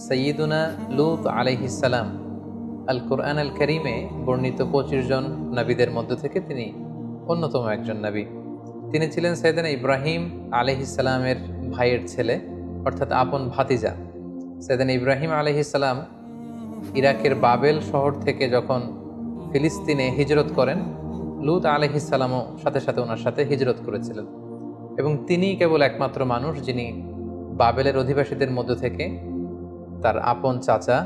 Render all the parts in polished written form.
সৈয়দুনা লূত আলাইহিস সালাম আল কোরআন আল কারীমে বর্ণিত 25 জন নবীদের মধ্য থেকে তিনি অন্যতম একজন নবী। তিনি ছিলেন সৈয়দনা ইব্রাহিম আলাইহিস সালামের ভাইয়ের ছেলে, অর্থাৎ আপন ভাতিজা। সৈয়দনা ইব্রাহিম আলাইহিস সালাম ইরাকের বাবেল শহর থেকে যখন ফিলিস্তিনে হিজরত করেন, লূত আলাইহিস সালামও সাথে সাথে ওনার সাথে হিজরত করেছিলেন। এবং তিনিই কেবল একমাত্র মানুষ যিনি বাবেলের অধিবাসীদের মধ্য থেকে তার আপন চাচা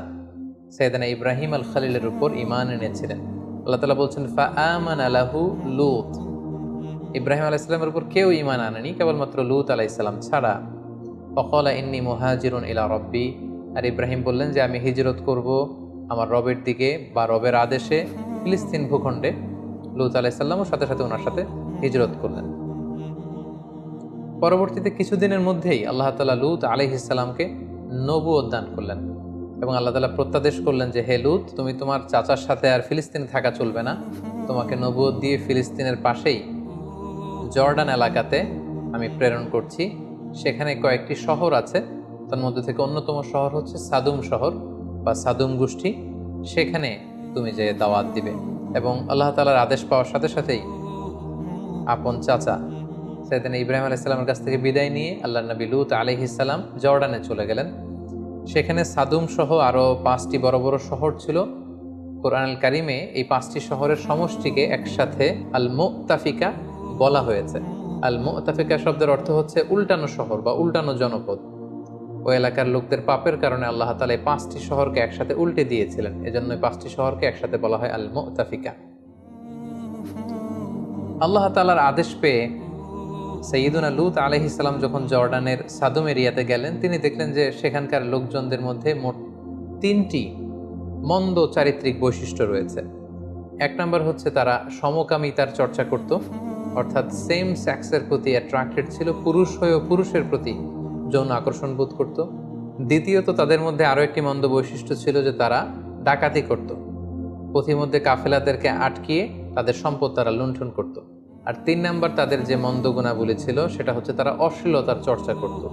সৈয়দনা ইব্রাহিম আল খলিলের উপর ঈমান এনেছিলেন। আল্লাহ তাআলা বলছেন, ফাআমানা লাহু লূত। ইব্রাহিম আলাইহিস সালামের উপর কেউ ঈমান আনেনি, কেবলমাত্র লূত আলাইহিস সালাম ছাড়া। ফাকালা ইন্নী মুহাজিরুন ইলা রাব্বি। আর ইব্রাহিম বললেন যে আমি হিজরত করব আমার রবের দিকে বা রবের আদেশে ফিলিস্তিন ভূখণ্ডে। লূত আলাইহিস সালামও সাথে সাথে ওনার সাথে হিজরত করলেন। পরবর্তীতে কিছুদিনের মধ্যেই আল্লাহ তাআলা লূত আলাইহিস সালামকে নবুয়ত দান করলেন এবং আল্লাহ তাআলা প্রত্যাদেশ করলেন যে হে লূত, তুমি তোমার চাচার সাথে আর ফিলিস্তিনে থাকা চলবে না, তোমাকে নবুয়ত দিয়ে ফিলিস্তিনের পাশেই জর্ডান এলাকাতে আমি প্রেরণ করছি। সেখানে কয়েকটি শহর আছে, তার মধ্যে থেকে অন্যতম শহর হচ্ছে সাদুম শহর বা সাদুম গোষ্ঠী। সেখানে তুমি যে দাওয়াত দিবে। এবং আল্লাহ তাআলার আদেশ পাওয়ার সাথে সাথেই আপন চাচা সৈয়দনা ইব্রাহিম আলাইহিস সালামের কাছ থেকে বিদায় নিয়ে আল্লাহর নবী লূত আলাইহিস সালাম জর্ডানে চলে গেলেন। সেখানে সাদুম সহ আরও 5টি বড় বড় শহর ছিল। কোরআন আল কারীমে এই 5টি শহরের সমষ্টিকে একসাথে আল মুতাফিকা বলা হয়েছে। আল মুতাফিকা শব্দের অর্থ হচ্ছে উল্টানো শহর বা উল্টানো জনপদ। ওই এলাকার লোকদের পাপের কারণে আল্লাহ তাআলা এই 5টি শহরকে একসাথে উল্টে দিয়েছিলেন, এজন্য 5টি শহরকে একসাথে বলা হয় আল মুতাফিকা। আল্লাহ তাআলার আদেশ পেয়ে সৈয়দুনা লূত আলাইহিস সালাম যখন জর্ডানের সাদুম এরিয়াতে গেলেন, তিনি দেখলেন যে সেখানকার লোকজনদের মধ্যে মোট 3টি মন্দ চারিত্রিক বৈশিষ্ট্য রয়েছে। 1 নম্বর হচ্ছে তারা সমকামিতার চর্চা করত, অর্থাৎ সেম সেক্সের প্রতি অ্যাট্রাক্টেড ছিল, পুরুষ হয়েও পুরুষের প্রতি যৌন আকর্ষণ বোধ করত। দ্বিতীয়ত তাদের মধ্যে আরও একটি মন্দ বৈশিষ্ট্য ছিল যে তারা ডাকাতি করত, পথিমধ্যে কাফেলাদেরকে আটকিয়ে তাদের সম্পদ তারা লুণ্ঠন করত। আর 3 নাম্বার তাদের যে মন্দ গুণাবলী ছিল সেটা হচ্ছে তারা অশ্লীলতার চর্চা করত।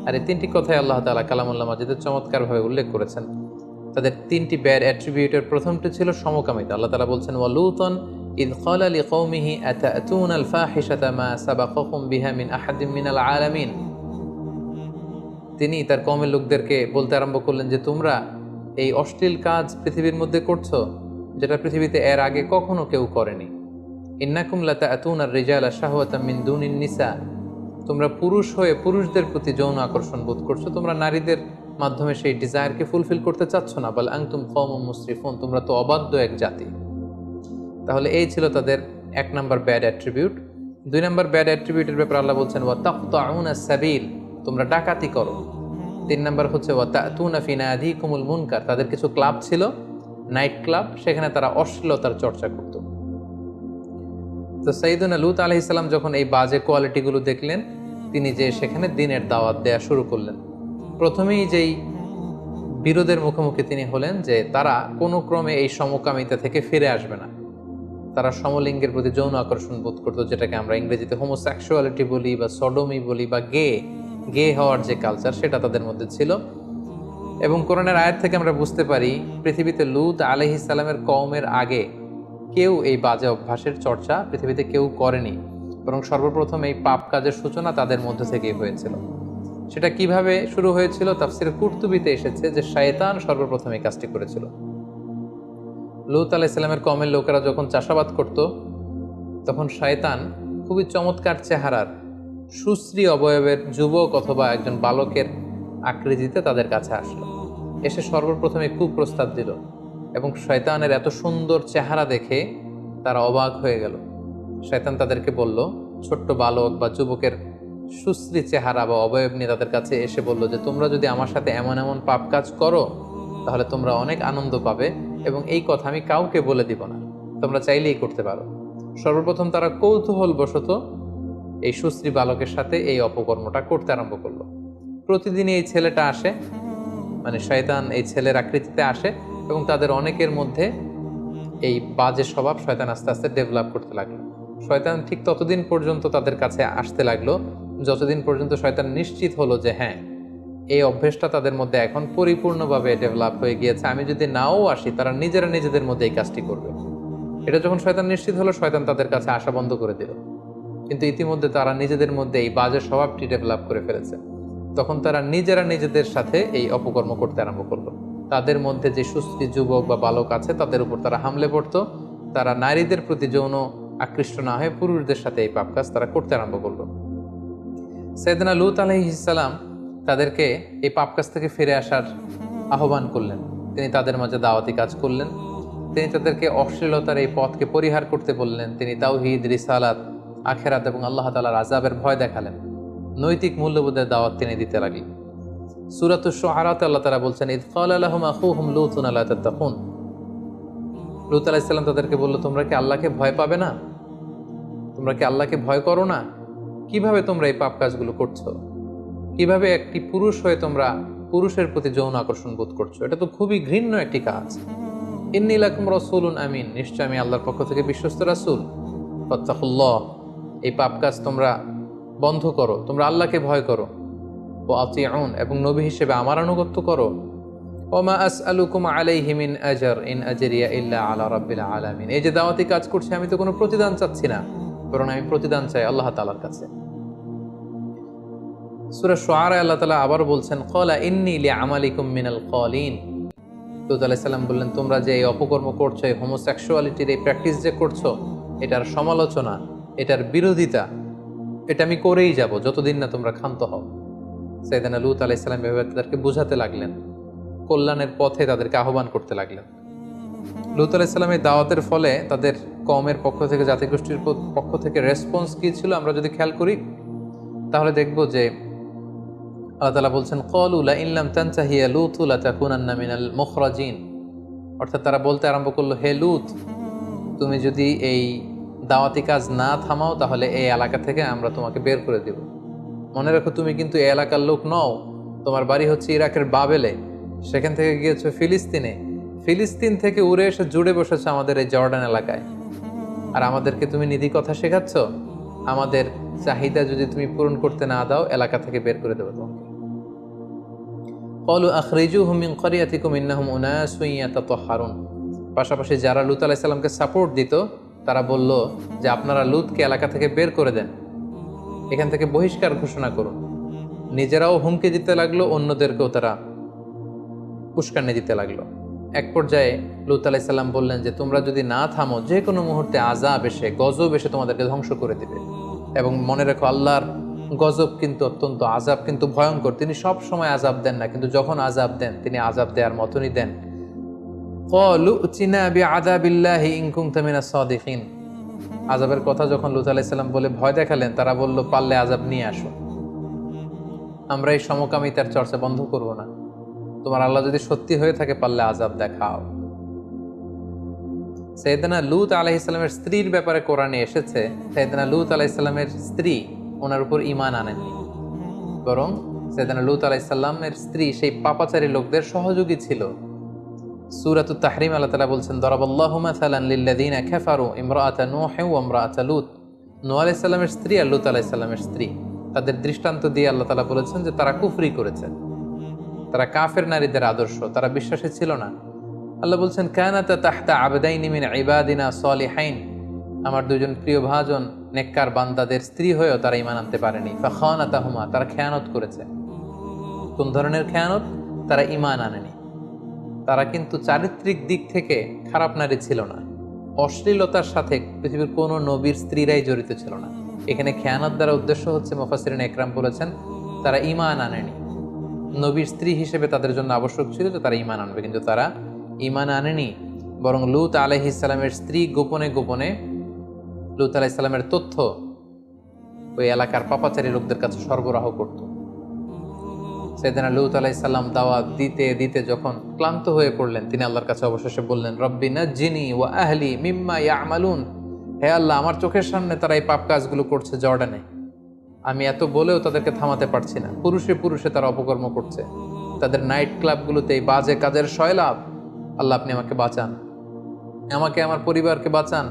আর এই 3টি কথাই আল্লাহ তাআলা কালামুল্লাহ মাজিদে চমৎকারভাবে উল্লেখ করেছেন। তাদের 3টি ব্যাড অ্যাট্রিবিউটের প্রথমটি ছিল সমকামিতা। আল্লাহ তাআলা বলছেন, ওয়ালুতান ইয ক্বালা লিকওমিহি আতাতুনাল ফাহিশাতা মা সাবাকাকুম বিহা মিন আহাদিম মিনাল আলামিন। তিনি তার কওমের লোকদেরকে বলতে আরম্ভ করলেন যে তোমরা এই অশ্লীল কাজ পৃথিবীর মধ্যে করছো, যেটা পৃথিবীতে এর আগে কখনো কেউ করেনি। ইন্নাকুম লাতাতুনার রিজালা শাহওয়াতাম মিন দুনিন নিসা। তোমরা পুরুষ হয়ে পুরুষদের প্রতি যৌন আকর্ষণ বোধ করছো, তোমরা নারীদের মাধ্যমে সেই ডিজায়ারকে ফুলফিল করতে চাচ্ছ না। বাল আনতুম কওমুম মুসরিফুন, তোমরা তো অবাধ্য এক জাতি। তাহলে এই ছিল তাদের 1 number bad attribute. 2 number bad অ্যাট্রিবিউটের ব্যাপারে আল্লাহ বলছেন, ওয়া তাকতাউনাস সাবিল, তোমরা ডাকাতি করো। 3 নাম্বার হচ্ছে ওয়া তাতুনা ফি নাদিকুমুল মুনকার, তাদের কিছু ক্লাব ছিল, নাইট ক্লাব, সেখানে তারা অশ্লীলতার চর্চা করত। তো সৈয়দুনা লূত আলাইহিস সালাম যখন এই বাজে কোয়ালিটিগুলো দেখলেন, তিনি যে সেখানে দ্বীনের দাওয়াত দেয়া শুরু করলেন। প্রথমেই যেই বিরোধের মুখোমুখি তিনি হলেন যে তারা কোনো ক্রমে এই সমকামিতা থেকে ফিরে আসবে না। তারা সমলিঙ্গের প্রতি যৌন আকর্ষণ বোধ করতো, যেটাকে আমরা ইংরেজিতে হোমোসেক্সুয়ালিটি বলি বা সডোমি বলি বা গে হওয়ার যে কালচার, সেটা তাদের মধ্যে ছিল। এবং কোরআনের আয়াত থেকে আমরা বুঝতে পারি পৃথিবীতে লূত আলাইহিস সালামের কওমের আগে কেউ এই বাজে অভ্যাসের চর্চা পৃথিবীতে কেউ করেনি, বরং সর্বপ্রথম এই পাপ কাজের সূচনা তাদের মধ্যে থেকেই হয়েছিল। সেটা কিভাবে শুরু হয়েছিল তাফসীরে কুরতুবীতে এসেছে যে শয়তান সর্বপ্রথম এই কাজটি করেছিল। লূত আলাইহিস সালামের কওমের লোকেরা যখন চাষাবাদ করত, তখন শয়তান খুবই চমৎকার চেহারার সুশ্রী অবয়বের যুবক অথবা একজন বালকের আকৃতিতে তাদের কাছে আসলো, এসে সর্বপ্রথমে কুপ্রস্তাব দিল। এবং শয়তানের এত সুন্দর চেহারা দেখে তারা অবাক হয়ে গেল। শয়তান তাদেরকে বলল, ছোট্ট বালক বা যুবকের সুশ্রী চেহারা বা অবয়ব নিয়ে তাদের কাছে এসে বলল যে তোমরা যদি আমার সাথে এমন এমন পাপ কাজ করো তাহলে তোমরা অনেক আনন্দ পাবে এবং এই কথা আমি কাউকে বলে দিব না, তোমরা চাইলেই করতে পারো। সর্বপ্রথম তারা কৌতূহল বশত এই সুশ্রী বালকের সাথে এই অপকর্মটা করতে আরম্ভ করলো। প্রতিদিনই এই ছেলেটা আসে, মানে শয়তান এই ছেলের আকৃতিতে আসে এবং তাদের অনেকের মধ্যে এই বাজে স্বভাব শয়তান আস্তে আস্তে ডেভেলপ করতে লাগলো। শয়তান ঠিক ততদিন পর্যন্ত তাদের কাছে আসতে লাগলো যতদিন পর্যন্ত শয়তান নিশ্চিত হলো যে হ্যাঁ, এই অভ্যেসটা তাদের মধ্যে এখন পরিপূর্ণভাবে ডেভেলপ হয়ে গিয়েছে। আমি যদি নাও আসি, তারা নিজেরা নিজেদের মধ্যে এই কাজটি করবে। এটা যখন শয়তান নিশ্চিত হলো, শয়তান তাদের কাছে আসা বন্ধ করে দিল। কিন্তু ইতিমধ্যে তারা নিজেদের মধ্যে এই বাজে স্বভাবটি ডেভেলপ করে ফেলেছে। তখন তারা নিজেরা নিজেদের সাথে এই অপকর্ম করতে আরম্ভ করলো। তাদের মধ্যে যে সুস্থি যুবক বা বালক আছে, তাদের উপর তারা হামলে পড়তো। তারা নারীদের প্রতি যৌন আকৃষ্ট না হয়ে পুরুষদের সাথে এই পাপ কাজ তারা করতে আরম্ভ করলো। সাইয়েদনা লূত আলাইহিস সালাম তাদেরকে এই পাপ কাজ থেকে ফিরে আসার আহ্বান করলেন। তিনি তাদের মাঝে দাওয়াতি কাজ করলেন। তিনি তাদেরকে অশ্লীলতার এই পথকে পরিহার করতে বললেন। তিনি তাওহীদ, রিসালাত, আখিরাত এবং আল্লাহ তাআলার আযাবের ভয় দেখালেন। নৈতিক মূল্যবোধের দাওয়াত তিনি দিতে লাগলেন। সূরাতুশ শুআরাতে আল্লাহ তাআলা বলছেন, ইয ক্বালা লাহুম আখুহুম লূতুন আলা তাত্তাকুন। লূত আলাইহিস সালাম তাদেরকে বলল, তোমরা কি আল্লাহকে ভয় পাবে না? তোমরা কি আল্লাহকে ভয় করো না? কিভাবে তোমরা এই পাপ কাজগুলো করছো? কিভাবে একটি পুরুষ হয়ে তোমরা পুরুষের প্রতি যৌন আকর্ষণ বোধ করছো? এটা তো খুবই ঘৃণ্য একটি কাজ। ইন্নী লাকুম রাসূলুন আমিন, নিশ্চয় আমি আল্লাহর পক্ষ থেকে বিশ্বস্ত রাসূল। ফাত্তাকুল্লাহ, এই পাপ কাজ তোমরা বন্ধ করো, তোমরা আল্লাহকে ভয় করো। ও আতিউন, এবং নবী হিসেবে আমার আনুগত্য করো। ওমা আসআলুকুম আলাইহি মিন আজর ইন আজরিয়া ইল্লা আলা রাব্বিল আলামিন। এই যে দাওয়াতি কাজ করছি, আমি তো কোনো প্রতিদান চাচ্ছি না, বরং আমি প্রতিদান চাই আল্লাহ তাআলার কাছে। সূরা শুআরা আল্লাহ তাআলা আবার বলছেন, ক্বালা ইন্নী লিআমালিকুম মিনাল ক্বালিন। লূত আলাইহিস সালাম বললেন, তোমরা যে এই অপকর্ম করছো, এই হোমোসেক্সুয়ালিটির এই প্র্যাকটিস যে করছো, এটার সমালোচনা, এটার বিরোধিতা, এটা আমি করেই যাব যতদিন না তোমরা ক্ষান্ত হও। সাইয়েদনা লূত আলাইহিস সালাম এভাবে তাদেরকে বুঝাতে লাগলেন, কল্যাণের পথে তাদেরকে আহ্বান করতে লাগলেন। লূত আলাইহিস সালামের দাওয়াতের ফলে তাদের কওমের পক্ষ থেকে, জাতিগোষ্ঠীর পক্ষ থেকে রেসপন্স কি ছিল আমরা যদি খেয়াল করি, তাহলে দেখব যে আল্লাহ তাআলা বলছেন, ক্বালু লা ইন লাম তানতাহি ইয়া লূত লাতাকুনান্না মিনাল মুখরাজিন। অর্থাৎ তারা বলতে আরম্ভ করলো, হে লূত, তুমি যদি এই দাওয়াতি কাজ না থামাও, তাহলে এই এলাকা থেকে আমরা তোমাকে বের করে দেব। মনে রাখো, তুমি কিন্তু এই এলাকার লোক নও। তোমার বাড়ি হচ্ছে ইরাকের বাবেলে, সেখান থেকে গিয়েছো ফিলিস্তিনে, ফিলিস্তিন থেকে উড়ে এসে জুড়ে বসেছো আমাদের এই জর্ডান এলাকায়। আর আমাদেরকে তুমি নীতি কথা শেখাচ্ছ? আমাদের চাহিদা যদি তুমি পূরণ করতে না দাও, এলাকা থেকে বের করে দেবো তোমাকে। ক্বালু আখরিজুহুম মিন ক্বরিয়াতিকুম ইন্নাহুম উনাসুন ইয়াতাতাহহারুন। পাশাপাশি যারা লূত আলাইহিস সালামকে সাপোর্ট দিত, তারা বলল যে আপনারা লূতকে এলাকা থেকে বের করে দেন, এখান থেকে বহিষ্কার ঘোষণা করুন। নিজেরাও হুমকি দিতে লাগলো, অন্যদেরকেও তারা উস্কানি দিতে লাগলো। এক পর্যায়ে লূত আলাইহিস সালাম বললেন যে তোমরা যদি না থামো, যে কোনো মুহূর্তে আযাব এসে, গজব এসে তোমাদেরকে ধ্বংস করে দিবে। এবং মনে রেখো, আল্লাহর গজব কিন্তু অত্যন্ত, আযাব কিন্তু ভয়ঙ্কর। তিনি সব সময় আযাব দেন না, কিন্তু যখন আযাব দেন, তিনি আযাব দেওয়ার মতনই দেন। ক্বালু উতিনা বিআযাবিল্লাহি ইন কুনতা মিনাস সাদিকিন। আযাবের কথা যখন লূত আলাইহিস সালাম বলে ভয় দেখালেন, তারা বলল, পারলে আযাব নিয়ে আসো, আমরা এই সমকামিতার চর্চা বন্ধ করব না। তোমার আল্লাহ যদি সত্যি হয়ে থাকে, পারলে আযাব দেখাও। সাইয়েদনা লূত আলাইহিস সালামের স্ত্রীর ব্যাপারে কোরআনে এসেছে, সাইয়েদনা লূত আলাইহিস সালামের স্ত্রী ওনার উপর ঈমান আনেননি, বরং সাইয়েদনা লূত আলাইহিস সালামের স্ত্রী সেই পাপাচারী লোকদের সহযোগী ছিল। সূরাতুত তাহরিম আল্লাহ তাআলা বলছেন, দরাবাল্লাহু মাসালান লিল্লাযিনা কাফারু ইমরাআতা নূহ ওয়া ইমরাআতা লূত। নূহ আলাইহিস সালামের স্ত্রী আর লূত আলাইহিস সালামের স্ত্রী, তাদের দৃষ্টান্ত দিয়ে আল্লাহ তাআলা বলেছেন যে তারা কুফরি করেছে, তারা কাফের নারীদের আদর্শ, তারা বিশ্বাসী ছিল না। আল্লাহ বলছেন, কানাতা তাহতা আবদাইনি মিন ইবাদিনা সালিহাইন। আমার দুজন প্রিয় ভাজন নেককার বান্দাদের স্ত্রী হয়েও তারা ঈমান আনতে পারেনি। ফাখানাতাহুমা, তারা খেয়ানত করেছে। কোন ধরনের খেয়ানত? তারা ঈমান আনেনি। তারা কিন্তু চারিত্রিক দিক থেকে খারাপ নারী ছিল না। অশ্লীলতার সাথে পৃথিবীর কোনো নবীর স্ত্রীরাই জড়িত ছিল না। এখানে খেয়ানত দ্বারা উদ্দেশ্য হচ্ছে, মুফাসসিরিন একরাম বলেছেন, তারা ঈমান আনেনি। নবীর স্ত্রী হিসেবে তাদের জন্য আবশ্যক ছিল যে তারা ঈমান আনবে, কিন্তু তারা ঈমান আনেনি। বরং লূত আলাইহিস সালামের স্ত্রী গোপনে গোপনে লূত আলাইহিস সালামের তথ্য ওই এলাকার পাপাচারী লোকদের কাছে সরবরাহ করত। সাইয়েদনা লূত আলাইহিস সালাম দাওয়াত দিতে দিতে যখন ক্লান্ত হয়ে পড়লেন, তিনি আল্লাহর কাছে অবশেষে বললেন, রব্বি নাজ্জিনি ওয়া আহলি মিম্মা ইয়ামালুন। হে আল্লাহ, আমার চোখের সামনে তারা এই পাপ কাজগুলো করছে জর্ডানে, আমি এত বলেও তাদেরকে থামাতে পারছি না। পুরুষে পুরুষে তারা অপকর্ম করছে, তাদের নাইট ক্লাবগুলোতে এই বাজে কাজের সয়লাভ। আল্লাহ, আপনি আমাকে বাঁচান, আমাকে, আমার পরিবারকে বাঁচান।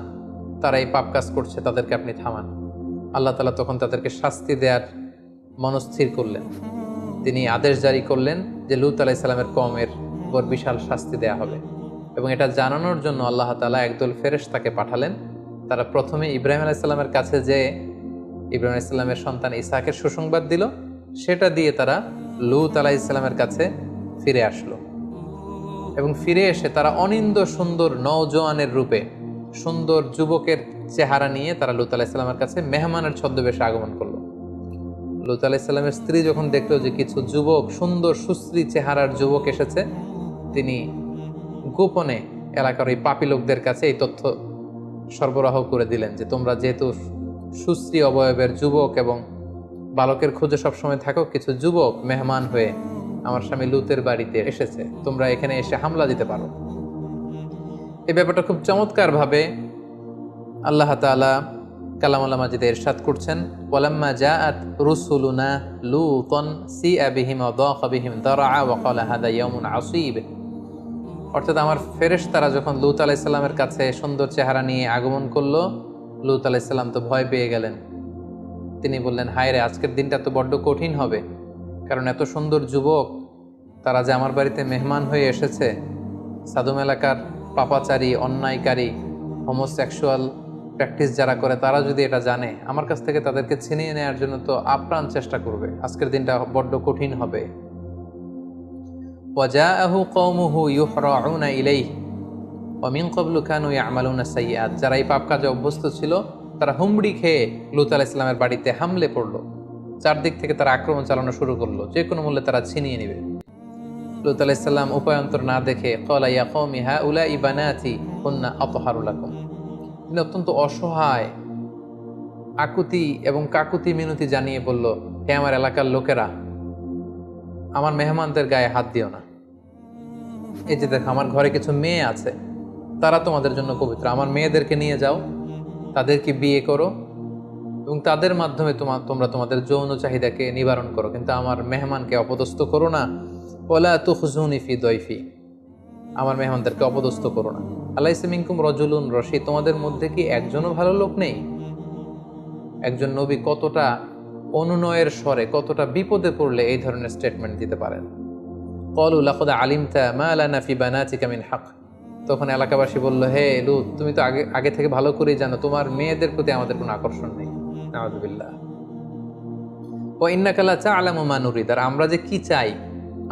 তারা এই পাপ কাজ করছে, তাদেরকে আপনি থামান। আল্লাহ তাআলা তখন তাদেরকে শাস্তি দেওয়ার মনস্থির করলেন। তিনি আদেশ জারি করলেন যে লূত আলাইহিস সালামের কওমের উপর বিশাল শাস্তি দেয়া হবে। এবং এটা জানানোর জন্য আল্লাহ তাআলা একদল ফেরেশতাকে পাঠালেন। তারা প্রথমে ইব্রাহিম আলাইহিস সালামের কাছে যেয়ে ইব্রাহিম আলাইহিস সালামের সন্তান ইসহাকের সুসংবাদ দিল, সেটা দিয়ে তারা লূত আলাইহিস সালামের কাছে ফিরে আসলো। এবং ফিরে এসে তারা অনিন্দ সুন্দর নওজোয়ানের রূপে, সুন্দর যুবকের চেহারা নিয়ে তারা লূত আলাইহিস সালামের কাছে মেহমানের ছদ্মবেশে আগমন করলো। লূত আলাইহিস সালামের স্ত্রী যখন দেখলো যে কিছু যুবক, সুন্দর সুশ্রী চেহারার যুবক এসেছে, তিনি গোপনে এলাকার ওই পাপী লোকদের কাছে এই তথ্য সরবরাহ করে দিলেন যে তোমরা যেহেতু সুশ্রী অবয়বের যুবক এবং বালকের খোঁজে সবসময় থাকো, কিছু যুবক মেহমান হয়ে আমার স্বামী লূতের বাড়িতে এসেছে, তোমরা এখানে এসে হামলা দিতে পারো। এই ব্যাপারটা খুব চমৎকার ভাবে আল্লাহ তাআলা কালামুল্লাহ মাজিদে ইরশাদ করছেন, ওয়ালাম্মা জাআত রুসুলুনা লূতান সিআ বিহিম ওয়া দাqa বিহিম দারআ ওয়া ক্বালা হাদা ইয়াউমুন আসীব। অর্থাৎ আমার ফেরেশতারা যখন লূত আলাইহিস সালামের কাছে সুন্দর চেহারা নিয়ে আগমন করলো, লূত আলাইহিস সালাম তো ভয় পেয়ে গেলেন। তিনি বললেন, হায় রে, আজকের দিনটা তো বড্ড কঠিন হবে, কারণ এত সুন্দর যুবক তারা যে আমার বাড়িতে মেহমান হয়ে এসেছে, সাদুম এলাকার পাপাচারী, অন্যায়কারী, হোমোসেক্সুয়াল প্র্যাকটিস যারা করে, তারা যদি এটা জানে, আমার কাছ থেকে তাদেরকে ছিনিয়ে নেওয়ার জন্য তো আপ্রাণ চেষ্টা করবে। আজকের দিনটা বড্ড কঠিন হবে। ওয়াজাআহু কওমুহু ইউহরাউনা ইলাইহি ওয়া মিন ক্বাবলু কানু ইয়ামালুনা সাইয়্যাত। যারা এই পাপ কাজে অভ্যস্ত ছিল, তারা হুমড়ি খেয়ে লূত আলাইহিস সালামের বাড়িতে হামলে পড়লো। চারদিক থেকে তারা আক্রমণ চালানো শুরু করলো, যে কোনো মূল্যে তারা ছিনিয়ে নেবে। লূত আলাইহিস সালাম উপায়ন্তর না দেখে ক্বালা ইয়া কওমি হাউলাই বানাতি কুননা আতহারু লাকুম। তিনি অত্যন্ত অসহায়, আকুতি এবং কাকুতি মিনতি জানিয়ে বলল, হে আমার এলাকার লোকেরা, আমার মেহমানদের গায়ে হাত দিও না। এই যে দেখো, আমার ঘরে কিছু মেয়ে আছে, তারা তোমাদের জন্য পবিত্র। আমার মেয়েদেরকে নিয়ে যাও, তাদেরকে বিয়ে করো এবং তাদের মাধ্যমে তোমরা তোমাদের যৌন চাহিদাকে নিবারণ করো, কিন্তু আমার মেহমানকে অপদস্থ করো না। ওয়ালা তুখজুনি ফি দয়ফি, আমার মেহমানদেরকে অপদস্থ করো না। আলাইসা মিনকুম রাজুলুন রশীদ, তোমাদের মধ্যে কি একজনও ভালো লোক নেই? একজন নবী কতটা অনুনয়ের স্বরে, কতটা বিপদে পড়লে এই ধরনের স্টেটমেন্ট দিতে পারেন। ক্বালু লাকাদ আলিমতা মা লানা ফি বানাতিকা মিন হক। তখন এলাকাবাসী বলল, হে লূত, তুমি তো আগে থেকে ভালো করেই জানো তোমার মেয়েদের প্রতি আমাদের কোনো আকর্ষণ নেই। নাউযুবিল্লাহ। ওয়া ইন্নাকা লা তা'লামু মা নুরিদ, আর আমরা যে কি চাই,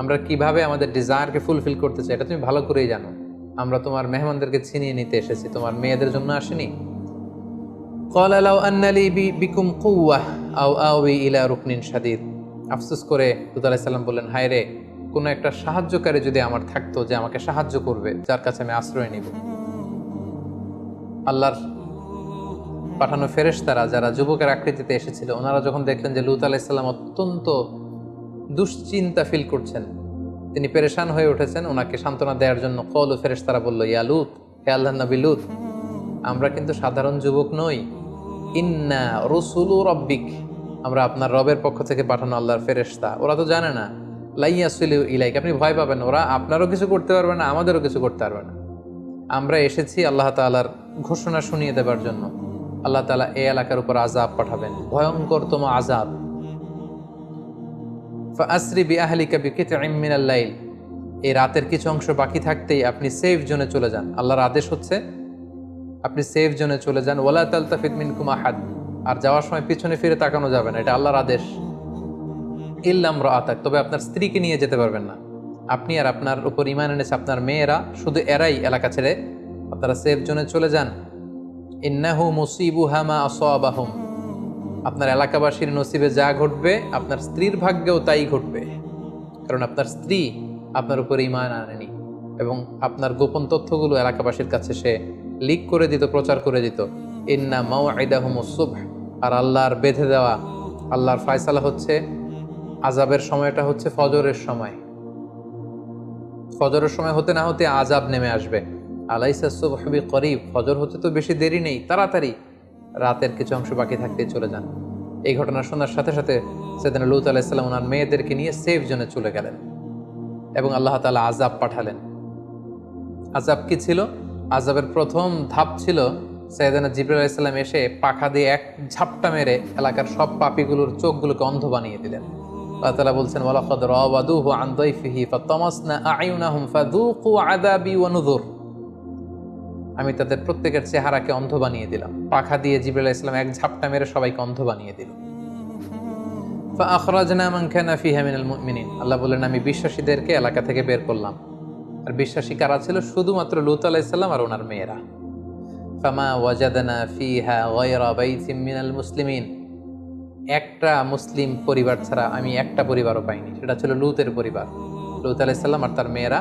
আমরা কিভাবে আমাদের ডিজায়ারকে ফুলফিল করতে চাই, এটা তুমি ভালো করেই জানো। আমরা তোমার মেহমানদেরকে ছিনিয়ে নিতে এসেছি, তোমার মেয়েদের জন্য আসেনি। ক্বালা লাউ আন্না লি বিকুম কুওয়া আও আওয়ি ইলা রুকনিন শাদীদ। আফসোস করে লূত আলাইহিস সালাম বললেন, হায় রে, কোনো একটা সাহায্যকারী যদি আমার থাকতো, যে আমাকে সাহায্য করবে, যার কাছে আমি আশ্রয় নিব। আল্লাহর পাঠানো ফেরেশতারা যারা যুবকের আকৃতিতে এসেছিল, ওনারা যখন দেখলেন যে লূত আলাইহিস সালাম অত্যন্ত দুশ্চিন্তা ফিল করছেন, তিনি পেরেশান হয়ে উঠেছেন, ওনাকে সান্ত্বনা দেওয়ার জন্য ক্বালু, ফেরেশতারা বলল, ইয়া লূত, হে আল্লাহর নবী লূত, আমরা কিন্তু সাধারণ যুবক নই। ইন্না রুসুলু রাব্বিক, আমরা আপনার রবের পক্ষ থেকে পাঠানো আল্লাহর ফেরেশতা। ওরা তো জানে না, লাইয়াসিলু ইলাইক, আপনি ভয় পাবেন, ওরা আপনারও কিছু করতে পারবে না, আমাদেরও কিছু করতে পারবে না। আমরা এসেছি আল্লাহ তাআলার ঘোষণা শুনিয়ে দেবার জন্য। আল্লাহ তাআলা এই এলাকার উপর আযাব পাঠাবেন, ভয়ঙ্করতম আযাব। ফাআসরি বিআহলিকা বিকিতইম মিনাল লাইল, এই রাতের কিছু অংশ বাকি থাকতেই আপনি সেফ জোনে চলে যান। আল্লাহর আদেশ হচ্ছে আপনি সেফ জোনে চলে যান। ওয়ালা তালতাফিত মিনকুম আহাদ, আর যাওয়ার সময় পিছনে ফিরে তাকানো যাবে না, এটা আল্লাহর আদেশ। ইল্লা ইমরাআতাক, তবে আপনার স্ত্রীকে নিয়ে যেতে পারবেন না। আপনি আর আপনার উপর ঈমান এনেছে আপনার মেয়েরা, শুধু এরাই এলাকা ছেড়ে আপনারা সেফ জোনে চলে যান। ইন্নাহু মুসিবুহা মা আসাবাহুম, আপনার এলাকাবাসীর নসিবে যা ঘটবে, আপনার স্ত্রীর ভাগ্যেও তাই ঘটবে, কারণ আপনার স্ত্রী আপনার উপর ঈমান আনেনি এবং আপনার গোপন তথ্যগুলো এলাকাবাসীর কাছে সে লিক করে দিত, প্রচার করে দিত। ইন্না মাওইদাহুমুস সুবহ, আর আল্লাহর বেঁধে দেওয়া, আল্লাহর ফয়সালা হচ্ছে, আযাবের সময়টা হচ্ছে ফজরের সময়। ফজরের সময় হতে না হতে আযাব নেমে আসবে। আলাইসা সুবহু বিকরিব, ফজর হতে তো বেশি দেরি নেই, তাড়াতাড়ি রাতের কিছু অংশ বাকি থাকতে চলে যান। এই ঘটনা শোনার সাথে সাথে সাইয়েদনা লূত আলাইহিস সালাম ওনার মেয়েদেরকে নিয়ে সেফ জোনে চলে গেলেন এবং আল্লাহ তাআলা আযাব পাঠালেন। আযাব কি ছিল? আযাবের প্রথম ধাপ ছিল সাইয়েদনা জিবরাইল আলাইহিস সালাম এসে পাখা দিয়ে এক ঝাপটা মেরে এলাকার সব পাপীগুলোর চোখগুলোকে অন্ধ বানিয়ে দিলেন। আল্লাহ তাআলা বলছেন ওয়ালাকাদ রাওয়াদুহু আন দাইফিহি ফাতামাসনা আ'য়ুনাহুম ফাযুকু আযাবি ওয়া নুযুর। আমি তাদের প্রত্যেকের চেহারাকে অন্ধ বানিয়ে দিলাম। পাখা দিয়ে জিবরাইল আলাইহিস সালাম এক ঝাপটা মেরে সবাইকে অন্ধ বানিয়ে দিল। ফাআখরাজনা মান কানা ফিহা মিনাল মুমিনিন। আল্লাহ বলেন আমি বিশ্বাসীদেরকে এলাকা থেকে বের করলাম। আর বিশ্বাসী কারা ছিল? শুধুমাত্র লূত আলাইহিস সালাম আর ওনার মেয়েরা। ফামা ওয়াজাদনা ফিহা গায়রা বাইতিন মিনাল মুসলিমিন। একটা মুসলিম পরিবার ছাড়া আমি একটা পরিবারও পাইনি, সেটা ছিল লূতের পরিবার। লূত আলাইহিস সালাম আর তার মেয়েরা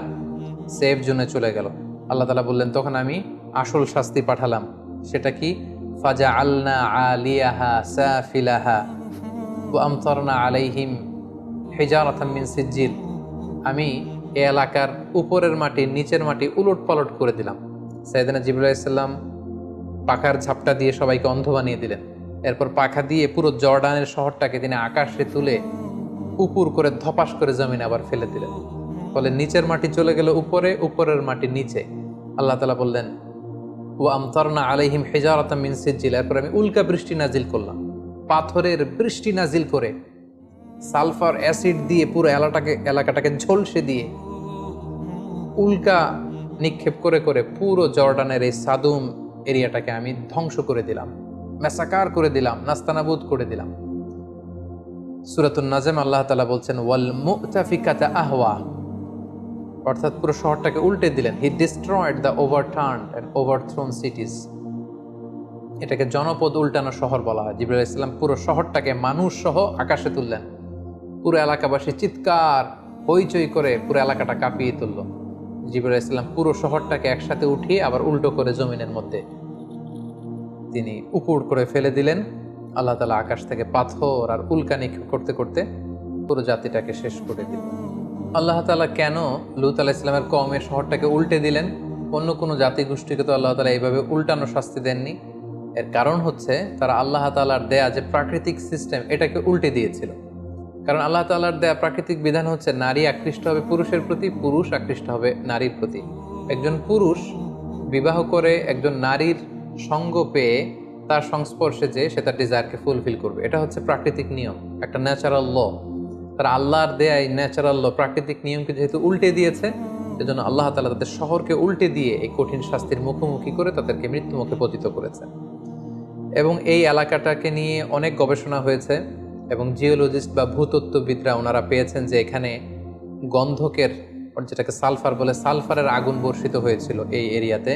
সেফ জোনে চলে গেল। আল্লাহ তাআলা বললেন তখন আমি আসল শাস্তি পাঠালাম। সেটা কি? ফাজআলনা আলিয়াহা সাফিলাহা ওয়া আমতারনা আলাইহিম হিজারাতাম মিন সিজ্জিল। আমি এই এলাকার উপরের মাটি নিচের মাটি উলটপালট করে দিলাম। সাইয়েদনা জিবরাইল আলাইহিস সালাম পাখার ঝাপটা দিয়ে সবাইকে অন্ধ বানিয়ে দিলেন। এরপর পাখা দিয়ে পুরো জর্ডানের শহরটাকে তিনি আকাশে তুলে উপর করে ধপাস করে জমিনে আবার ফেলে দিলেন। ফলে নিচের মাটি চলে গেল উপরে, উপরের মাটি নিচে। আল্লাহ তাআলা বললেন ওয়া আমতারনা আলাইহিম হিজারাতাম মিন সিজ্জিল। এরপর আমি উল্কা বৃষ্টি নাজিল করলাম, পাথরের বৃষ্টি নাজিল করে সালফার অ্যাসিড দিয়ে পুরো এলাকাটাকে ঝলসে দিয়ে উল্কা নিক্ষেপ করে করে পুরো জর্ডানের এই সাদুম এরিয়াটাকে আমি ধ্বংস করে দিলাম, ম্যাসাকার করে দিলাম, নাস্তানাবুদ করে দিলাম। সূরাতুন নাজম আল্লাহ তাআলা বলছেন ওয়াল মুতাফিকাতা আহওয়া, অর্থাৎ পুরো শহরটাকে উল্টে দিলেন। হি ডিস্ট্রয়েড দ্য ওভারটার্নড এন্ড ওভারথ্রোন সিটিজ। এটাকে জনপদ উল্টানো শহর বলা হয়। জিবরাইল আলাইহিস সালাম পুরো শহরটাকে মানুষ সহ আকাশে তুললেন। পুরো এলাকাবাসী চিৎকার হইচই করে পুরো এলাকাটা কাঁপিয়ে তুলল। জিবরাইল আলাইহিস সালাম পুরো শহরটাকে একসাথে উঠিয়ে আবার উল্টো করে জমিনের মধ্যে তিনি উপুড় করে ফেলে দিলেন। আল্লাহ তাআলা আকাশ থেকে পাথর আর উল্কা নিক্ষেপ করতে করতে পুরো জাতিটাকে শেষ করে দিলেন। আল্লাহ তাআলা কেন লূত আলাইহিস সালামের কওমের শহরটাকে উল্টে দিলেন? অন্য কোনো জাতিগোষ্ঠীকে তো আল্লাহ তাআলা এইভাবে উল্টানো শাস্তি দেননি। এর কারণ হচ্ছে তারা আল্লাহ তাআলার দেয়া যে প্রাকৃতিক সিস্টেম এটাকে উল্টে দিয়েছিল। কারণ আল্লাহ তাআলার দেয়া প্রাকৃতিক বিধান হচ্ছে নারী আকৃষ্ট হবে পুরুষের প্রতি, পুরুষ আকৃষ্ট হবে নারীর প্রতি। একজন পুরুষ বিবাহ করে একজন নারীর সঙ্গ পেয়ে তার সংস্পর্শে যে সে তার ডিজায়ারকে ফুলফিল করবে, এটা হচ্ছে প্রাকৃতিক নিয়ম, একটা ন্যাচারাল ল। তারা আল্লাহর দেয়া এই ন্যাচারাল ল প্রাকৃতিক নিয়মকে যেহেতু উল্টে দিয়েছে, সেজন্য আল্লাহ তাআলা তাদের শহরকে উল্টে দিয়ে এই কঠিন শাস্তির মুখোমুখি করে তাদেরকে মৃত্যুমুখে পতিত করেছে। এবং এই এলাকাটাকে নিয়ে অনেক গবেষণা হয়েছে এবং জিওলজিস্ট বা ভূতত্ত্ববিদরা ওনারা পেয়েছেন যে এখানে গন্ধকের, যেটাকে সালফার বলে, সালফারের আগুন বর্ষিত হয়েছিল এই এরিয়াতে।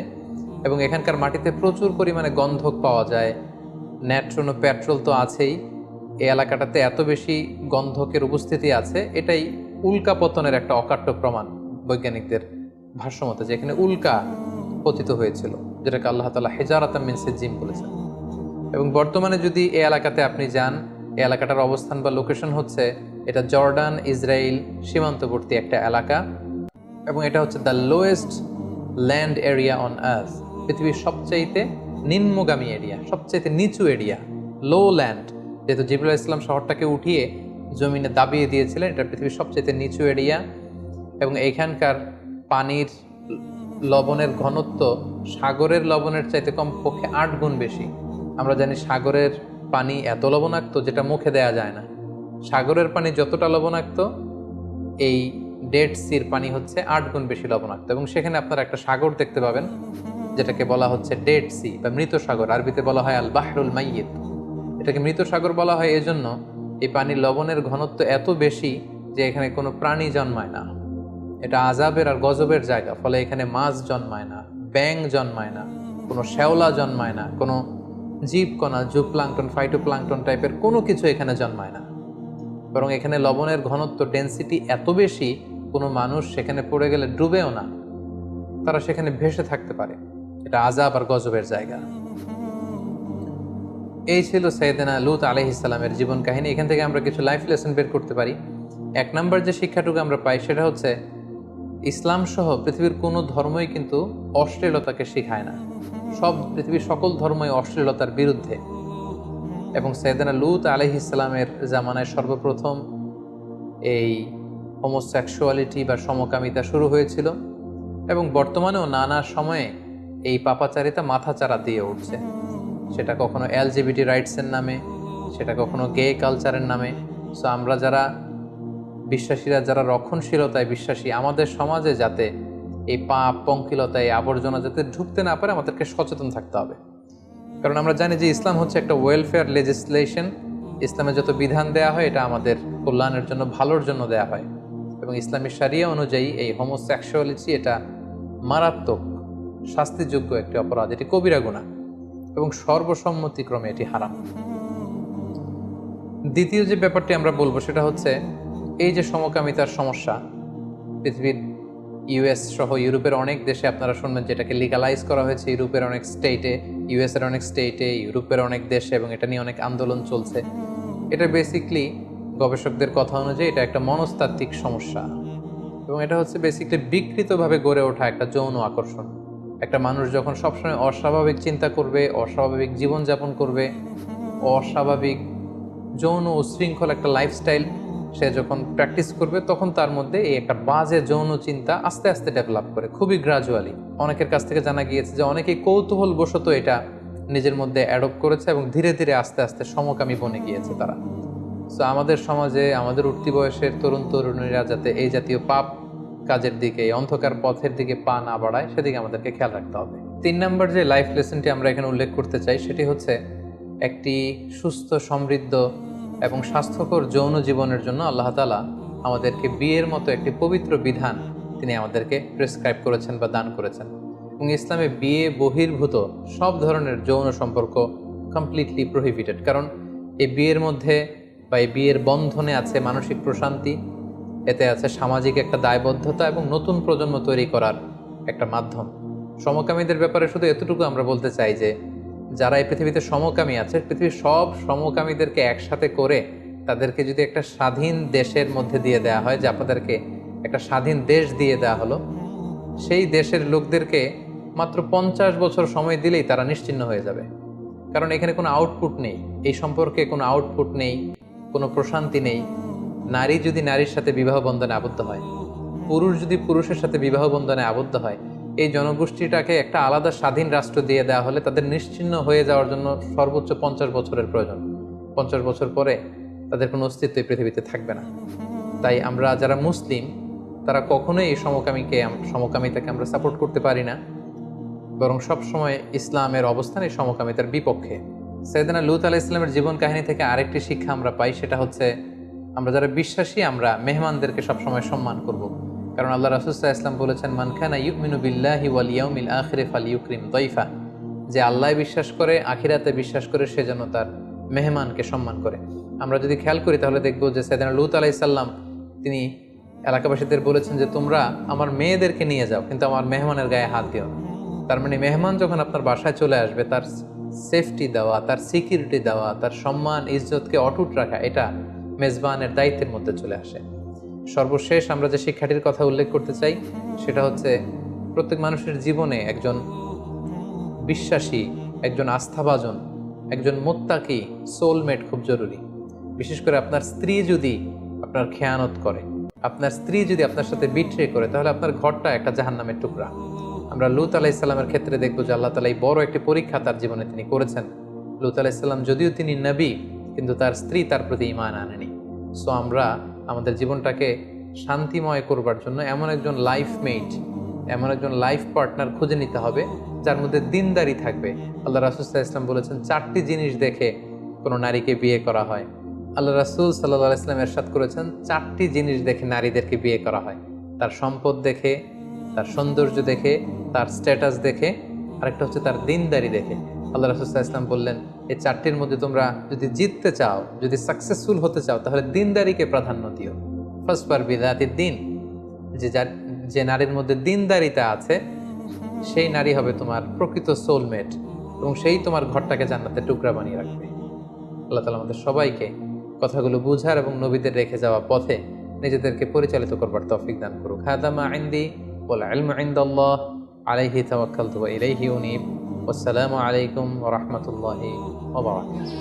এবং এখানকার মাটিতে প্রচুর পরিমাণে গন্ধক পাওয়া যায়। ন্যাট্রন ও পেট্রোল তো আছেই। এই এলাকাটাতে এত বেশি গন্ধকের উপস্থিতি আছে, এটাই উল্কা পতনের একটা অকাট্য প্রমাণ বৈজ্ঞানিকদের ভাষ্যমতে, যে এখানে উল্কা পতিত হয়েছিল, যেটাকে আল্লাহ তাআলা হিজারাতাম মিন সিজ্জিল বলেছেন। এবং বর্তমানে যদি এই এলাকাতে আপনি যান, এই এলাকাটার অবস্থান বা লোকেশন হচ্ছে, এটা জর্ডান ইসরায়েল সীমান্তবর্তী একটা এলাকা এবং এটা হচ্ছে the lowest land area on earth. পৃথিবীর সবচাইতে নিম্নগামী এরিয়া, সবচাইতে নিচু এরিয়া, লো ল্যান্ড। যেহেতু জিবরাইল আলাইহিস সালাম শহরটাকে উঠিয়ে জমিনে দাবিয়ে দিয়েছিলেন, এটা পৃথিবীর সবচাইতে নিচু এরিয়া। এবং এইখানকার পানির লবণের ঘনত্ব সাগরের লবণের চাইতে কমপক্ষে 8 গুণ বেশি। আমরা জানি সাগরের পানি এত লবণাক্ত যেটা মুখে দেয়া যায় না। সাগরের পানি যতটা লবণাক্ত, এই ডেড সির পানি হচ্ছে 8 গুণ বেশি লবণাক্ত। এবং সেখানে আপনারা একটা সাগর দেখতে পাবেন যেটাকে বলা হচ্ছে ডেড সি বা মৃত সাগর। আরবিতে বলা হয় আল বাহরুল মাইয়িত। এটাকে মৃত সাগর বলা হয় এজন্য এই পানির লবণের ঘনত্ব এত বেশি যে এখানে কোনো প্রাণী জন্মায় না। এটা আযাবের আর গজবের জায়গা। ফলে এখানে মাছ জন্মায় না, ব্যাঙ জন্মায় না, কোনো শ্যাওলা জন্মায় না, কোনো জীবকণা, জুপ্লাঙ্কটন, ফাইটোপ্লাঙ্কটন টাইপের কোনো কিছু এখানে জন্মায় না। বরং এখানে লবণের ঘনত্ব, ডেন্সিটি এত বেশি, কোনো মানুষ সেখানে পড়ে গেলে ডুবেও না, তারা সেখানে ভেসে থাকতে পারে। এটা আযাব আর গজবের জায়গা। এই ছিল সাইয়েদনা লূত আলাইহিস সালামের জীবন কাহিনী। এখান থেকে আমরা কিছু লাইফ লেসন বের করতে পারি। 1 নাম্বার যে শিক্ষাটুকু আমরা পাই সেটা হচ্ছে ইসলাম সহ পৃথিবীর কোনো ধর্মই কিন্তু অশ্লীলতাকে শেখায় না। পৃথিবীর সকল ধর্মই অশ্লীলতার বিরুদ্ধে। এবং সাইয়েদনা লূত আলাইহিস সালামের জামানায় সর্বপ্রথম এই হোমোসেক্সুয়ালিটি বা সমকামিতা শুরু হয়েছিল এবং বর্তমানেও নানা সময়ে এই পাপাচারিতা মাথাচাড়া দিয়ে উঠছে। সেটা কখনো এলজিবিটি রাইটসের নামে, সেটা কখনো গে কালচারের নামে। সো আমরা যারা বিশ্বাসীরা যারা রক্ষণশীলতায় বিশ্বাসী, আমাদের সমাজে যাতে এই পাপ পঙ্কিলতা এই আবর্জনা যাতে ঢুকতে না পারে আমাদেরকে সচেতন থাকতে হবে। কারণ আমরা জানি যে ইসলাম হচ্ছে একটা ওয়েলফেয়ার লেজিসলেশন। ইসলামে যত বিধান দেয়া হয় এটা আমাদের কল্যাণের জন্য, ভালোর জন্য দেয়া হয়। এবং ইসলামী শরিয়া অনুযায়ী এই হোমোসেক্সুয়ালিটি এটা মারাত্মক শাস্তিযোগ্য একটি অপরাধ, এটি কবিরা গুনাহ এবং সর্বসম্মতিক্রমে এটি হারাম। দ্বিতীয় যে ব্যাপারটি আমরা বলবো সেটা হচ্ছে এই যে সমকামিতার সমস্যা, পৃথিবীর ইউএস সহ ইউরোপের অনেক দেশে আপনারা শুনবেন যেটাকে লিগালাইজ করা হয়েছে, ইউরোপের অনেক স্টেটে, ইউএস এর অনেক স্টেটে, ইউরোপের অনেক দেশে, এবং এটা নিয়ে অনেক আন্দোলন চলছে। এটা বেসিকলি গবেষকদের কথা অনুযায়ী এটা একটা মনস্তাত্ত্বিক সমস্যা, এবং এটা হচ্ছে বেসিকলি বিকৃতভাবে গড়ে ওঠা একটা যৌন আকর্ষণ। একটা মানুষ যখন সবসময় অস্বাভাবিক চিন্তা করবে, অস্বাভাবিক জীবনযাপন করবে, অস্বাভাবিক যৌন উশৃঙ্খল একটা লাইফস্টাইল সে যখন প্র্যাকটিস করবে, তখন তার মধ্যে এই একটা বাজে যৌন চিন্তা আস্তে আস্তে ডেভেলপ করে, খুবই গ্রাজুয়ালি। অনেকের কাছ থেকে জানা গিয়েছে যে অনেকেই কৌতূহল বশত এটা নিজের মধ্যে অ্যাডপ্ট করেছে এবং ধীরে ধীরে আস্তে আস্তে সমকামী বনে গিয়েছে তারা। সো আমাদের সমাজে আমাদের উঠতি বয়সের তরুণ তরুণীরা যাতে এই জাতীয় পাপ কাজের দিকে, এই অন্ধকার পথের দিকে পা না বাড়ায়, সেদিকে আমাদেরকে খেয়াল রাখতে হবে। 3 নম্বর যে লাইফ লেসনটি আমরা এখানে উল্লেখ করতে চাই সেটি হচ্ছে একটি সুস্থ, সমৃদ্ধ এবং স্বাস্থ্যকর যৌন জীবনের জন্য আল্লাহ তাআলা আমাদেরকে বিয়ের মতো একটি পবিত্র বিধান তিনি আমাদেরকে প্রেসক্রাইব করেছেন বা দান করেছেন। এবং ইসলামে বিয়ে বহির্ভূত সব ধরনের যৌন সম্পর্ক কমপ্লিটলি প্রহিবিটেড। কারণ এই বিয়ের মধ্যে বা এই বিয়ের বন্ধনে আছে মানসিক প্রশান্তি, এতে আছে সামাজিক একটা দায়বদ্ধতা এবং নতুন প্রজন্ম তৈরি করার একটা মাধ্যম। সমকামীদের ব্যাপারে শুধু এতটুকু আমরা বলতে চাই যে যারা এই পৃথিবীতে সমকামী আছে, পৃথিবীর সব সমকামীদেরকে একসাথে করে তাদেরকে যদি একটা স্বাধীন দেশের মধ্যে দিয়ে দেওয়া হয়, যে আপনাদেরকে একটা স্বাধীন দেশ দিয়ে দেওয়া হলো, সেই দেশের লোকদেরকে মাত্র 50 বছর সময় দিলেই তারা নিশ্চিহ্ন হয়ে যাবে। কারণ এখানে কোনো আউটপুট নেই, এই সম্পর্কে কোনো আউটপুট নেই, কোনো প্রশান্তি নেই। নারী যদি নারীর সাথে বিবাহ বন্ধনে আবদ্ধ হয়, পুরুষ যদি পুরুষের সাথে বিবাহ বন্ধনে আবদ্ধ হয়, এই জনগোষ্ঠীটাকে একটা আলাদা স্বাধীন রাষ্ট্র দিয়ে দেওয়া হলে তাদের নিশ্চিহ্ন হয়ে যাওয়ার জন্য সর্বোচ্চ 50 বছরের প্রয়োজন। 50 বছর পরে তাদের কোনো অস্তিত্ব এই পৃথিবীতে থাকবে না। তাই আমরা যারা মুসলিম তারা কখনোই এই সমকামিতাকে আমরা সাপোর্ট করতে পারি না, বরং সবসময় ইসলামের অবস্থান এই সমকামিতার বিপক্ষে। সাইয়েদনা লূত আলাইহিস সালামের জীবন কাহিনী থেকে আরেকটি শিক্ষা আমরা পাই, সেটা হচ্ছে আমরা যারা বিশ্বাসী আমরা মেহমানদেরকে সবসময় সম্মান করব। কারণ আল্লাহ রাসূল সাল্লাল্লাহু আলাইহি ওয়াসাল্লাম বলেছেন, মান কানা ইউমিনু বিল্লাহি ওয়াল ইয়াউমিল আখির ফালইউকরিম দাইফা, যে আল্লাহ বিশ্বাস করে, আখিরাতে বিশ্বাস করে, সে যেন তার মেহমানকে সম্মান করে। আমরা যদি খেয়াল করি তাহলে দেখব যে সাইয়েদনা লূত আলাইহিস সালাম তিনি এলাকাবাসীদের বলেছেন যে তোমরা আমার মেয়েদেরকে নিয়ে যাও, কিন্তু আমার মেহমানের গায়ে হাত দিও না। তার মানে মেহমান যখন আপনার বাসায় চলে আসবে, তার সেফটি দেওয়া, তার সিকিউরিটি দেওয়া, তার সম্মান ইজ্জতকে অটুট রাখা, এটা মেজবানের দায়িত্বের মধ্যে চলে আসে। সর্বশেষ আমরা যে শিক্ষাটির কথা উল্লেখ করতে চাই সেটা হচ্ছে প্রত্যেক মানুষের জীবনে একজন বিশ্বাসী, একজন আস্থাভাজন, একজন মুত্তাকি সোলমেট খুব জরুরি। বিশেষ করে আপনার স্ত্রী যদি আপনার খেয়ানত করে, আপনার স্ত্রী যদি আপনার সাথে বিট্রে করে, তাহলে আপনার ঘরটা একটা জাহান্নামের টুকরা। আমরা লূত আলাইহিস সালামের ক্ষেত্রে দেখবো যে আল্লাহ তাআলা এই বড় একটি পরীক্ষা তার জীবনে তিনি করেছেন। লূত আলাইহিস সালাম যদিও তিনি নবী, কিন্তু তার স্ত্রী তার প্রতি ঈমান আনেনি। সো আমরা আমাদের জীবনটাকে শান্তিময় করবার জন্য এমন একজন লাইফমেট, এমন একজন লাইফ পার্টনার খুঁজে নিতে হবে যার মধ্যে দিনদারি থাকবে। আল্লাহ রাসূল সাল্লাল্লাহু আলাইহি ওয়াসাল্লাম বলেছেন 4টি জিনিস দেখে কোনো নারীকে বিয়ে করা হয়। আল্লাহ রাসূল সাল্লাল্লাহু আলাইহি ওয়াসাল্লাম ইরশাদ করেছেন 4টি জিনিস দেখে নারীদেরকে বিয়ে করা হয়। তার সম্পদ দেখে, তার সৌন্দর্য দেখে, তার স্ট্যাটাস দেখে, আরেকটা হচ্ছে তার দিনদারি দেখে। আল্লাহ রাসূল সাল্লাল্লাহু আলাইহি ওয়াসাল্লাম বললেন এই 4টির মধ্যে তোমরা যদি জিততে চাও, যদি সাকসেসফুল হতে চাও, তাহলে দিনদারিকে প্রাধান্য দিও। ফাসফার বিযাতিদ দ্বীন, যে নারীর মধ্যে দিনদারিতা আছে সেই নারী হবে তোমার প্রকৃত সোলমেট, এবং সেই তোমার ঘরটাকে জান্নাতের টুকরা বানিয়ে রাখবে। আল্লাহ তাআলা আমাদের সবাইকে কথাগুলো বুঝার এবং নবীদের রেখে যাওয়া পথে নিজেদেরকে পরিচালিত করবার তৌফিক দান করুক। হাদা মা ইনদি ওয়াল ইলমু ইনদাল্লাহ আলাইহি তাওয়াক্কালতু ওয়া ইলাইহি উনীব। ওয়াসসালামু আলাইকুম ওয়া রাহমাতুল্লাহি ওয়া বারাকাতুহু।